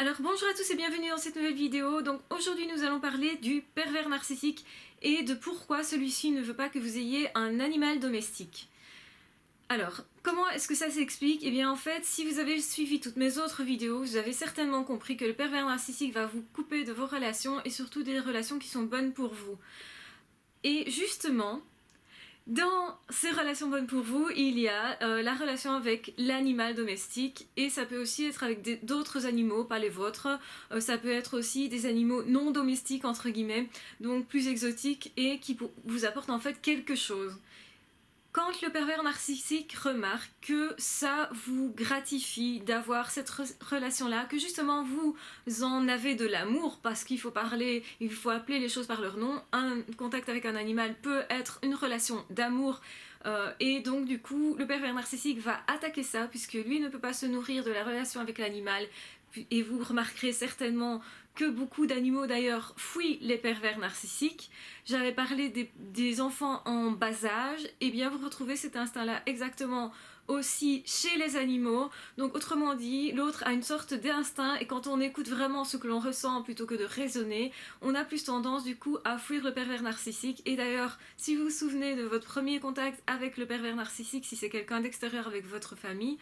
Alors bonjour à tous et bienvenue dans cette nouvelle vidéo. Donc aujourd'hui nous allons parler du pervers narcissique et de pourquoi celui-ci ne veut pas que vous ayez un animal domestique. Alors, comment est-ce que ça s'explique? Eh bien en fait, si vous avez suivi toutes mes autres vidéos, vous avez certainement compris que le pervers narcissique va vous couper de vos relations et surtout des relations qui sont bonnes pour vous. Et justement, dans ces relations bonnes pour vous, il y a la relation avec l'animal domestique et ça peut aussi être avec d'autres animaux, pas les vôtres. Ça peut être aussi des animaux non domestiques entre guillemets, donc plus exotiques et qui vous apportent en fait quelque chose. Quand le pervers narcissique remarque que ça vous gratifie d'avoir cette relation-là, que justement vous en avez de l'amour, parce qu'il faut parler, il faut appeler les choses par leur nom, un contact avec un animal peut être une relation d'amour, et donc du coup le pervers narcissique va attaquer ça, puisque lui ne peut pas se nourrir de la relation avec l'animal, et vous remarquerez certainement que beaucoup d'animaux d'ailleurs fuient les pervers narcissiques. J'avais parlé des enfants en bas âge, et bien vous retrouvez cet instinct-là exactement aussi chez les animaux. Donc autrement dit, l'autre a une sorte d'instinct et quand on écoute vraiment ce que l'on ressent plutôt que de raisonner, on a plus tendance du coup à fuir le pervers narcissique. Et d'ailleurs, si vous vous souvenez de votre premier contact avec le pervers narcissique, si c'est quelqu'un d'extérieur avec votre famille,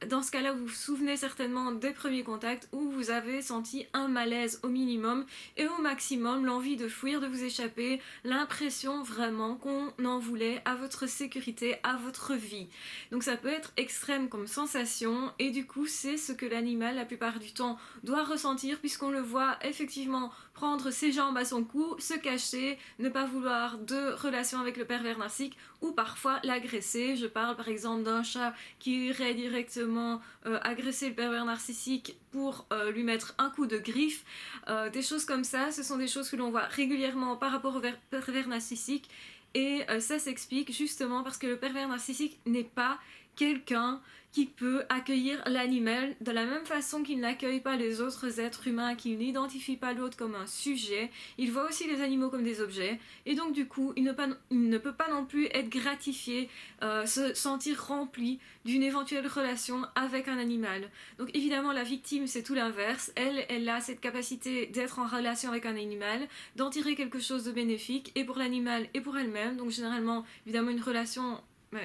dans ce cas-là, vous vous souvenez certainement des premiers contacts où vous avez senti un malaise au minimum et au maximum l'envie de fuir, de vous échapper, l'impression vraiment qu'on en voulait à votre sécurité, à votre vie. Donc ça peut être extrême comme sensation et du coup c'est ce que l'animal la plupart du temps doit ressentir puisqu'on le voit effectivement prendre ses jambes à son cou, se cacher, ne pas vouloir de relation avec le pervers narcissique ou parfois l'agresser. Je parle par exemple d'un chat qui irait directement agresser le pervers narcissique pour lui mettre un coup de griffe. Des choses comme ça, ce sont des choses que l'on voit régulièrement par rapport au pervers narcissique. Et ça s'explique justement parce que le pervers narcissique n'est pas quelqu'un qui peut accueillir l'animal de la même façon qu'il n'accueille pas les autres êtres humains, qu'il n'identifie pas l'autre comme un sujet. Il voit aussi les animaux comme des objets et donc du coup il ne peut pas non plus être gratifié, se sentir rempli d'une éventuelle relation avec un animal. Donc évidemment la victime c'est tout l'inverse, elle a cette capacité d'être en relation avec un animal, d'en tirer quelque chose de bénéfique et pour l'animal et pour elle-même. Donc généralement évidemment une relation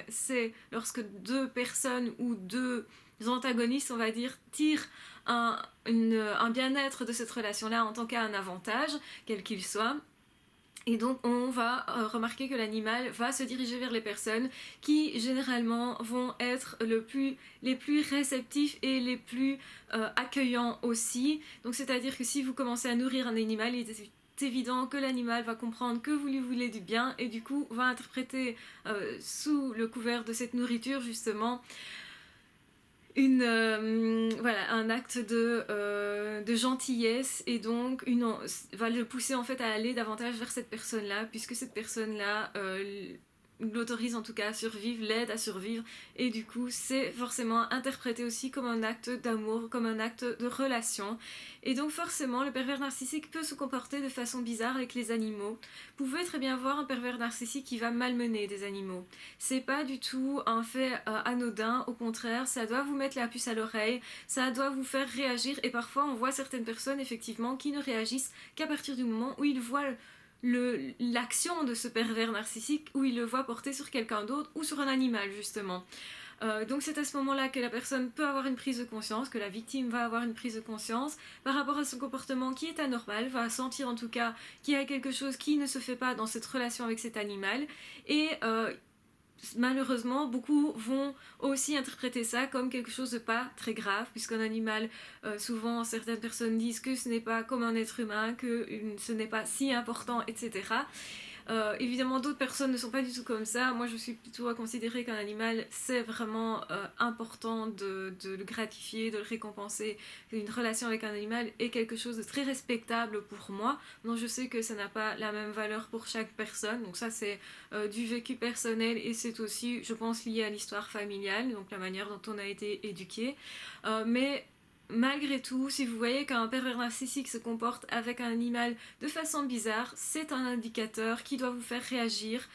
c'est lorsque deux personnes ou deux antagonistes, on va dire, tirent un bien-être de cette relation-là en tant qu'un avantage, quel qu'il soit. Et donc on va remarquer que l'animal va se diriger vers les personnes qui généralement vont être les plus réceptifs et les plus accueillants aussi. Donc c'est-à-dire que si vous commencez à nourrir un animal, il est évident que l'animal va comprendre que vous lui voulez du bien et du coup va interpréter sous le couvert de cette nourriture justement voilà, un acte de gentillesse et donc va le pousser en fait à aller davantage vers cette personne-là puisque cette personne-là l'autorise en tout cas à survivre, l'aide à survivre et du coup c'est forcément interprété aussi comme un acte d'amour, comme un acte de relation et donc forcément le pervers narcissique peut se comporter de façon bizarre avec les animaux. Vous pouvez très bien voir un pervers narcissique qui va malmener des animaux. C'est pas du tout un fait anodin, au contraire ça doit vous mettre la puce à l'oreille, ça doit vous faire réagir et parfois on voit certaines personnes effectivement qui ne réagissent qu'à partir du moment où ils voient l'action de ce pervers narcissique où il le voit porter sur quelqu'un d'autre ou sur un animal justement. Donc c'est à ce moment-là que la personne peut avoir une prise de conscience, que la victime va avoir une prise de conscience par rapport à son comportement qui est anormal, va sentir en tout cas qu'il y a quelque chose qui ne se fait pas dans cette relation avec cet animal et malheureusement, beaucoup vont aussi interpréter ça comme quelque chose de pas très grave, puisqu'un animal, souvent certaines personnes disent que ce n'est pas comme un être humain, que ce n'est pas si important, etc. Évidemment, d'autres personnes ne sont pas du tout comme ça. Moi, je suis plutôt à considérer qu'un animal, c'est vraiment important de le gratifier, de le récompenser. Une relation avec un animal est quelque chose de très respectable pour moi. Donc, je sais que ça n'a pas la même valeur pour chaque personne. Donc, ça, c'est du vécu personnel et c'est aussi, je pense, lié à l'histoire familiale, donc la manière dont on a été éduqué. Mais malgré tout, si vous voyez qu'un pervers narcissique se comporte avec un animal de façon bizarre, c'est un indicateur qui doit vous faire réagir,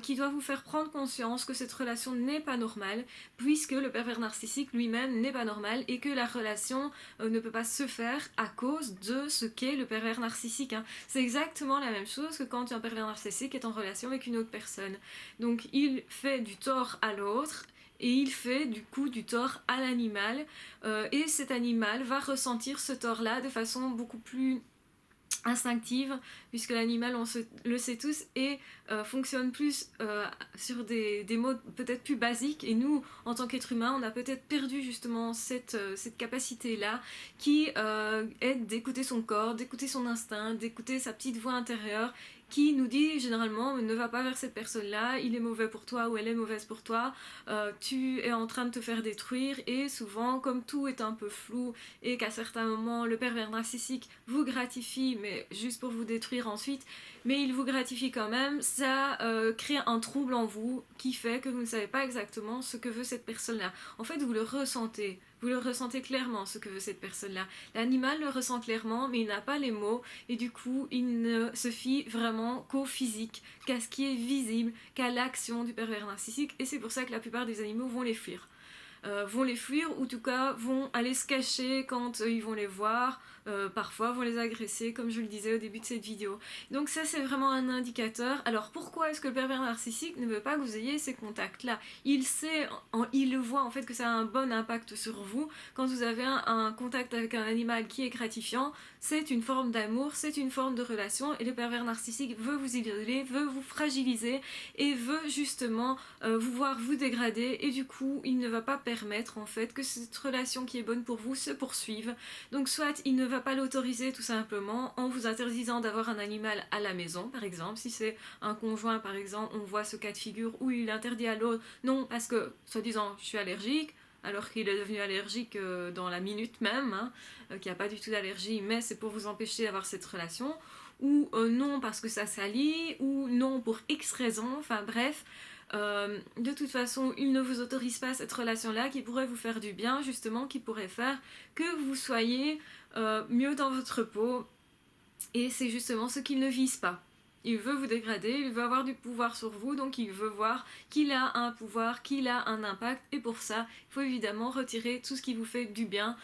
qui doit vous faire prendre conscience que cette relation n'est pas normale, puisque le pervers narcissique lui-même n'est pas normal et que la relation ne peut pas se faire à cause de ce qu'est le pervers narcissique, hein. C'est exactement la même chose que quand un pervers narcissique est en relation avec une autre personne. Donc il fait du tort à l'autre et il fait du coup du tort à l'animal, et cet animal va ressentir ce tort-là de façon beaucoup plus instinctive, puisque l'animal, le sait tous, et fonctionne plus sur des modes peut-être plus basiques, et nous, en tant qu'être humain, on a peut-être perdu justement cette capacité-là, qui est d'écouter son corps, d'écouter son instinct, d'écouter sa petite voix intérieure, qui nous dit généralement ne va pas vers cette personne-là, il est mauvais pour toi ou elle est mauvaise pour toi, tu es en train de te faire détruire. Et souvent, comme tout est un peu flou et qu'à certains moments le pervers narcissique vous gratifie, mais juste pour vous détruire ensuite, mais il vous gratifie quand même, ça crée un trouble en vous qui fait que vous ne savez pas exactement ce que veut cette personne-là. En fait, vous le ressentez clairement ce que veut cette personne-là. L'animal le ressent clairement, mais il n'a pas les mots, et du coup, il ne se fie vraiment qu'au physique, qu'à ce qui est visible, qu'à l'action du pervers narcissique, et c'est pour ça que la plupart des animaux vont les fuir. Ou en tout cas vont aller se cacher quand ils vont les voir, parfois vont les agresser comme je le disais au début de cette vidéo. Donc ça c'est vraiment un indicateur. Alors pourquoi est-ce que le pervers narcissique ne veut pas que vous ayez ces contacts là? Il sait, il le voit en fait que ça a un bon impact sur vous. Quand vous avez un contact avec un animal qui est gratifiant, c'est une forme d'amour, c'est une forme de relation, et le pervers narcissique veut vous isoler, veut vous fragiliser et veut justement vous voir vous dégrader, et du coup il ne va pas permettre en fait que cette relation qui est bonne pour vous se poursuive. Donc soit il ne va pas l'autoriser tout simplement en vous interdisant d'avoir un animal à la maison, par exemple. Si c'est un conjoint par exemple, on voit ce cas de figure où il interdit à l'autre, non parce que soi-disant je suis allergique, alors qu'il est devenu allergique dans la minute même, hein, qu'il n'y a pas du tout d'allergie, mais c'est pour vous empêcher d'avoir cette relation, ou non parce que ça salit, ou non pour X raisons, enfin bref. De toute façon, il ne vous autorise pas cette relation-là qui pourrait vous faire du bien, justement, qui pourrait faire que vous soyez mieux dans votre peau, et c'est justement ce qu'il ne vise pas. Il veut vous dégrader, il veut avoir du pouvoir sur vous, donc il veut voir qu'il a un pouvoir, qu'il a un impact, et pour ça, il faut évidemment retirer tout ce qui vous fait du bien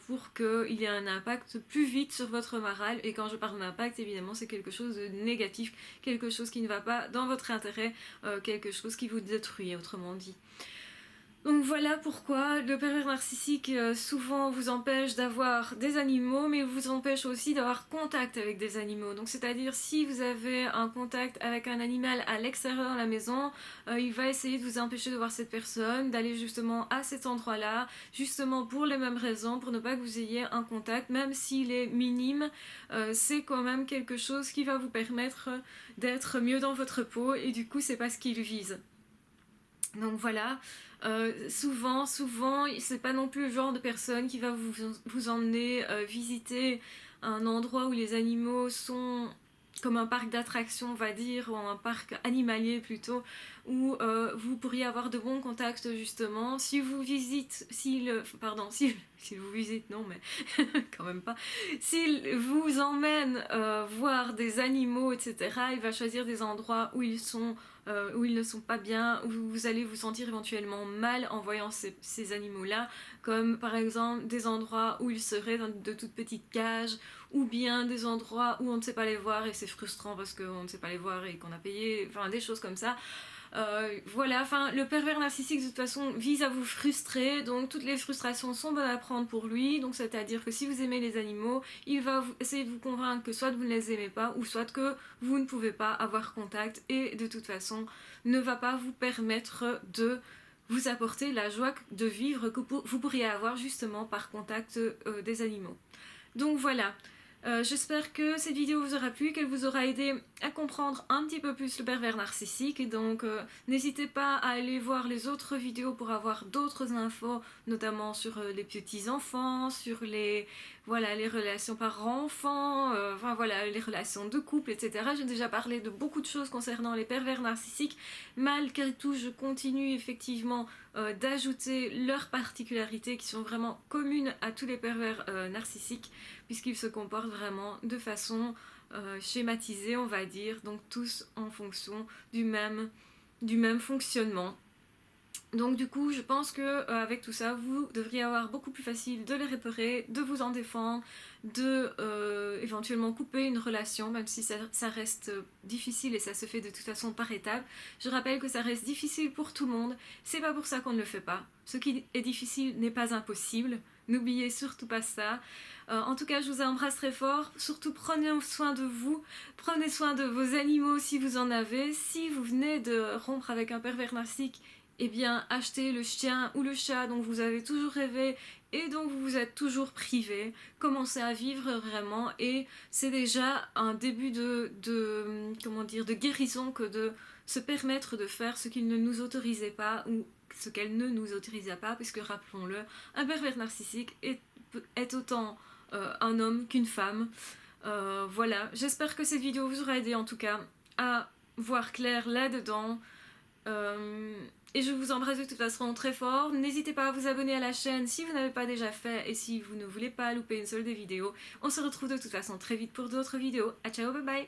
pour qu'il y ait un impact plus vite sur votre morale. Et quand je parle d'impact, évidemment, c'est quelque chose de négatif, quelque chose qui ne va pas dans votre intérêt, quelque chose qui vous détruit, autrement dit. Donc voilà pourquoi le pervers narcissique souvent vous empêche d'avoir des animaux, mais vous empêche aussi d'avoir contact avec des animaux. Donc c'est-à-dire si vous avez un contact avec un animal à l'extérieur de la maison, il va essayer de vous empêcher de voir cette personne, d'aller justement à cet endroit-là, justement pour les mêmes raisons, pour ne pas que vous ayez un contact, même s'il est minime, c'est quand même quelque chose qui va vous permettre d'être mieux dans votre peau, et du coup c'est pas ce qu'il vise. Donc voilà, souvent, c'est pas non plus le genre de personne qui va vous emmener visiter un endroit où les animaux sont comme un parc d'attractions, on va dire, ou un parc animalier plutôt, où vous pourriez avoir de bons contacts justement. Si vous visitez, si vous visitez, non mais quand même pas, s'il vous emmène voir des animaux, etc., il va choisir des endroits où ils ne sont pas bien, où vous allez vous sentir éventuellement mal en voyant ces animaux-là, comme par exemple des endroits où ils seraient dans de toutes petites cages, ou bien des endroits où on ne sait pas les voir et c'est frustrant parce qu'on ne sait pas les voir et qu'on a payé, enfin des choses comme ça. Voilà, enfin le pervers narcissique de toute façon vise à vous frustrer, donc toutes les frustrations sont bonnes à prendre pour lui, donc c'est-à-dire que si vous aimez les animaux, il va essayer de vous convaincre que soit vous ne les aimez pas, ou soit que vous ne pouvez pas avoir contact, et de toute façon ne va pas vous permettre de vous apporter la joie de vivre que vous pourriez avoir justement par contact des animaux. Donc voilà. J'espère que cette vidéo vous aura plu, qu'elle vous aura aidé à comprendre un petit peu plus le pervers narcissique. Donc n'hésitez pas à aller voir les autres vidéos pour avoir d'autres infos, notamment sur les petits enfants, sur les relations parents-enfants, enfin voilà, les relations de couple, etc. J'ai déjà parlé de beaucoup de choses concernant les pervers narcissiques. Malgré tout, je continue effectivement d'ajouter leurs particularités qui sont vraiment communes à tous les pervers narcissiques, puisqu'ils se comportent vraiment de façon schématisée, on va dire, donc tous en fonction du même fonctionnement. Donc du coup, je pense que avec tout ça, vous devriez avoir beaucoup plus facile de les repérer, de vous en défendre, de éventuellement couper une relation, même si ça reste difficile et ça se fait de toute façon par étapes. Je rappelle que ça reste difficile pour tout le monde, c'est pas pour ça qu'on ne le fait pas. Ce qui est difficile n'est pas impossible, n'oubliez surtout pas ça. En tout cas, je vous embrasse très fort, surtout prenez soin de vous, prenez soin de vos animaux si vous en avez. Si vous venez de rompre avec un pervers narcissique, eh bien achetez le chien ou le chat dont vous avez toujours rêvé et dont vous vous êtes toujours privé. Commencez à vivre vraiment, et c'est déjà un début de guérison que de se permettre de faire ce qu'il ne nous autorisait pas, ou ce qu'elle ne nous autorisait pas, puisque rappelons-le, un pervers narcissique est autant un homme qu'une femme. Voilà, j'espère que cette vidéo vous aura aidé en tout cas à voir clair là-dedans. Et je vous embrasse de toute façon très fort. N'hésitez pas à vous abonner à la chaîne si vous n'avez pas déjà fait et si vous ne voulez pas louper une seule des vidéos. On se retrouve de toute façon très vite pour d'autres vidéos. A ciao, bye bye!